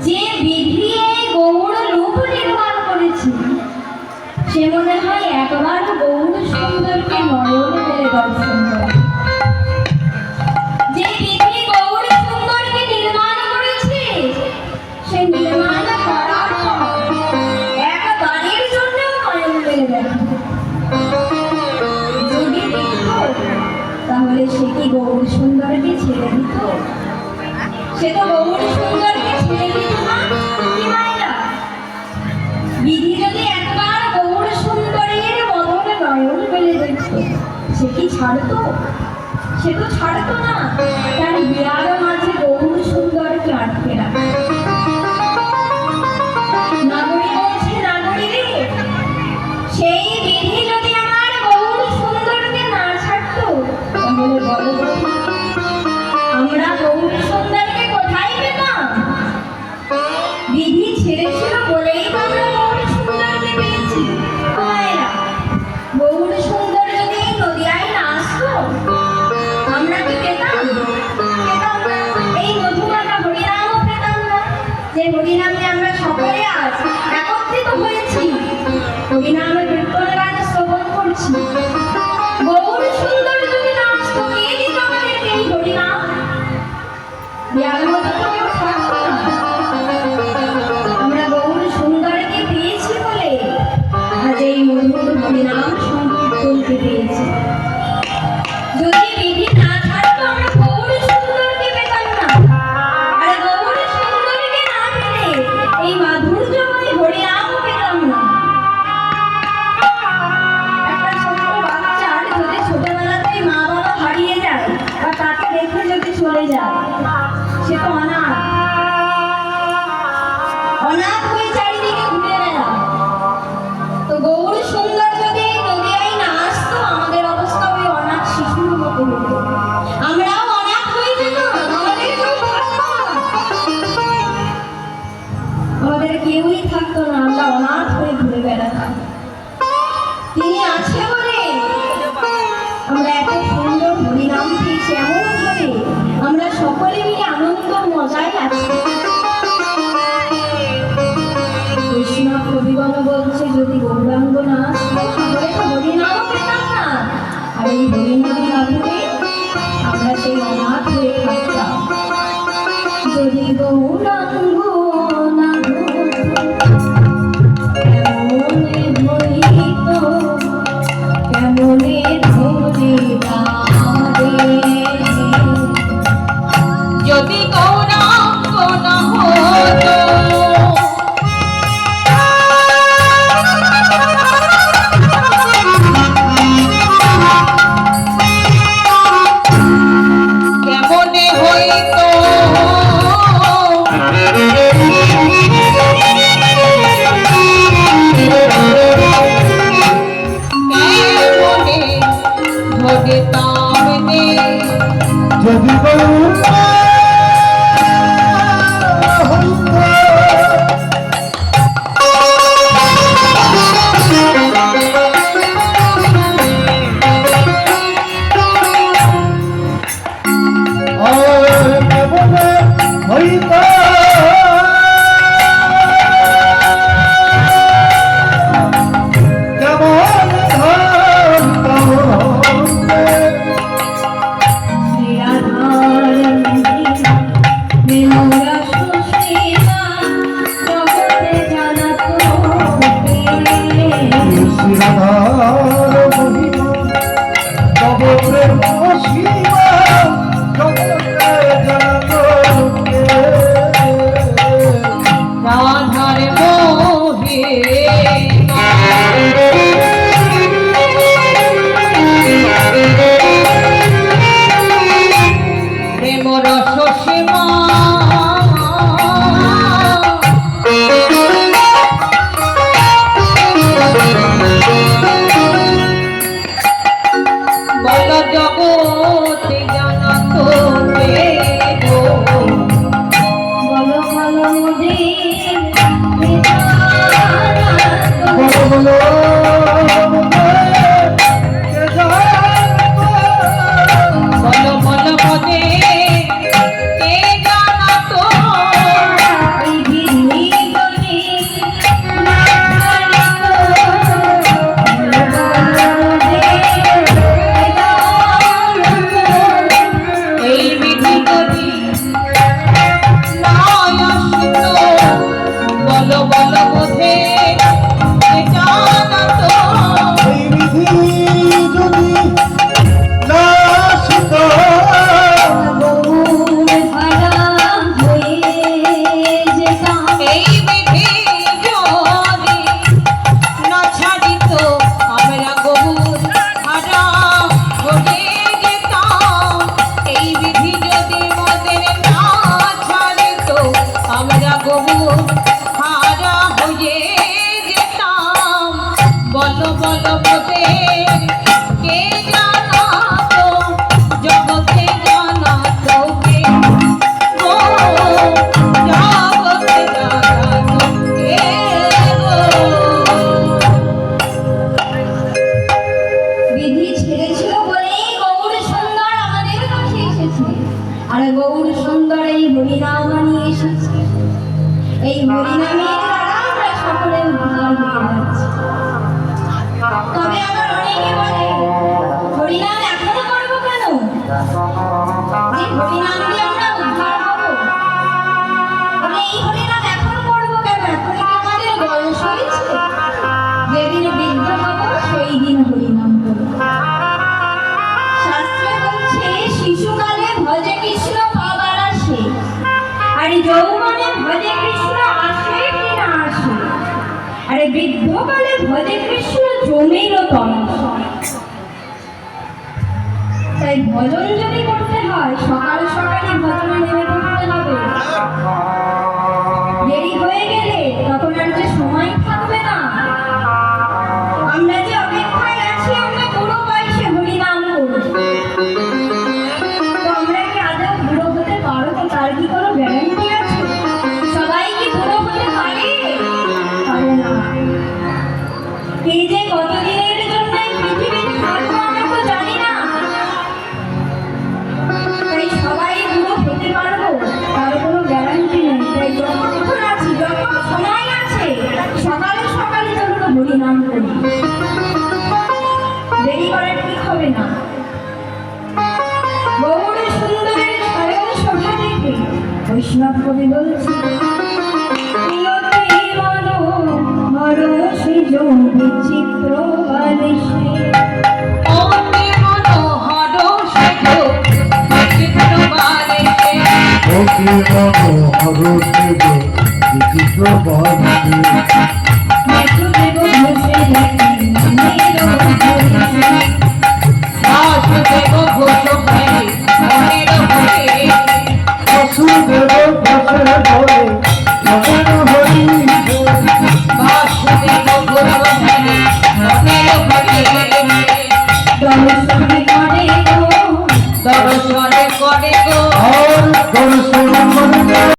যে বিধি এই গৌর রূপ নির্মাণ করেছে সে মনে হয় একবার গৌর সুন্দরকে নয়ন মেলে দর্শন করে। যে বিধি গৌর সুন্দরকে নির্মাণ করেছে সে নির্মাণ করার পর একবারের জন্য নয়ন মেলে দেখে। যদি দেখত তাহলে সে কি গৌর সুন্দরকে ছেড়ে দিত? সে তো গৌর সুন্দরকে ছেড়ে দিত না। বিধি যদি একবার গৌর সুন্দরের বদলে নয়ন মেলে দেখত সে কি ছাড়তো? সে তো ছাড়তো না। তার বিরার মাঝে গৌর সুন্দরকে আটকে রাখে। নাগরী বলছে, নাগরী রে, সেই বিধি যদি আমার গৌর সুন্দরকে না ছাড়তো তাহলে বলো আমরা গৌর সুন্দরকে কোথায় পেতাম? বিধি ছেড়েছিল বলেই আমরা গৌর সুন্দরকে পেয়েছি। গৌর সুন্দর যদি নদিয়ায় না আসতো আমরা কি পেতাম? পেতাম না। এই মধুমাতা হরিনামও পেতাম না, যে হরিনামে আমরা সকলে আজ একত্রিত হয়েছি, হরিনামে কীর্তন গান শ্রবণ করছি। গৌর সুন্দর যদি না আসতো কে দিত আমাদেরকে এই হরিনাম? আমরা গৌর সুন্দরকে পেয়েছি বলে আজ এই মধুর হরিনাম সংকীর্তনকে পেয়েছি। যদি বিধি না থাকতো আমরা গৌর সুন্দরকে পেতাম না। আর গৌর সুন্দরকে না পেলে এই মাধুর্যময় হরিনাম পেতাম না। একটা ছোট্ট বাচ্চার যদি ছোটবেলাতেই মা বাবা হারিয়ে যায় বা তাকে রেখে যদি চলে যায় সে তো অনাথ। অনাথ হয়ে চারিদিকে ঘুরে বেড়ায়। তো গৌর সুন্দর যদি নদিয়ায় না আসতো আমাদের অবস্থা ওই অনাথ শিশুর মতো হতো। আমরাও অনাথ হয়ে যেতাম, আমাদের কেউ থাকতো না। আমাদের কেউই থাকতো না, আমরা অনাথ হয়ে ঘুরে বেড়াতাম। তিনি আছে বলে আমরা এত সুন্দর হরিনাম পেয়েছি। এমন ভাবে আমরা সকলে মিলে আনন্দ মজায় আছি। কৃষ্ণ কবিগণ বলছে যদি গৌরাঙ্গ না আসতো তাহলে তো হরিনাম পেতাম না। আর এই হরিনাম না পেলে আমরা সেই অনাথ হয়ে থাকতাম। যদি গৌরাঙ্গ না কেমনে হইত, কেমনে ধরিবারে। যদি গৌরাঙ্গ না হতো কেমনে হইত, কেমনে ধরিতাম নে। যদি শিবা আর গৌর সুন্দর এই হরিনাম নিয়ে এসেছে। এই হরিনামের দ্বারা আমরা সকলে উদ্ধার হয়ে যাচ্ছি। তবে আবার অনেকে বলে হরিনাম এখনো করবো কেন? যে হরিনাম দিয়ে আমরা উদ্ধার হবো, বলে এই হরিনাম এখন করবো কেন? এখন কি আমাদের বয়স হয়েছে? যেদিন বৃদ্ধ হবো সেই দিন হরিনাম করবো। শাস্ত্রে বলছে শিশুকালে ভজে কৃষ্ণ পাবার আসে, আর যৌবনে ভজে কৃষ্ণ আসে কি না আসে, আর বৃদ্ধকালে ভজে কৃষ্ণ জমেরও তমসে। তাই ভজন যদি করতে হয় সকাল সকালে ভজনে নেমে পড়তে হবে। দেরি হয়ে গেলে তখন আর যে সময় থাকবে না। আমরা যে অপেক্ষায় আছি আমরা বুড়ো বয়সে হরিনাম করব, তো আমরা কি আদৌ বুড়ো হতে পারবো? তার কি কোনো গ্যারান্টি আছে? সবাই কি বুড়ো হতে পারে? পারে না। এই যে কতদিনের জন্য এই পৃথিবীতে থাকবো আমরা তো জানি না। তাই সবাই বুড়ো হতে পারবো তার কোনো গ্যারান্টি নেই। তাই যখন আছি, যখন সময় আছে, সকালে সকালে চলুন হরিনাম করি, দেরি করার ঠিক হবে না। গৌর সুন্দরের স্বয়ং শোভা দেখে বৈষ্ণব কবি বলছে প্রিয়তে মনোহর সেজ বিচিত্র বালিশে। অতি মনোহর সেজ বিচিত্র বালিশে। অতি মনোহর সেজ বিচিত্র বালিশে।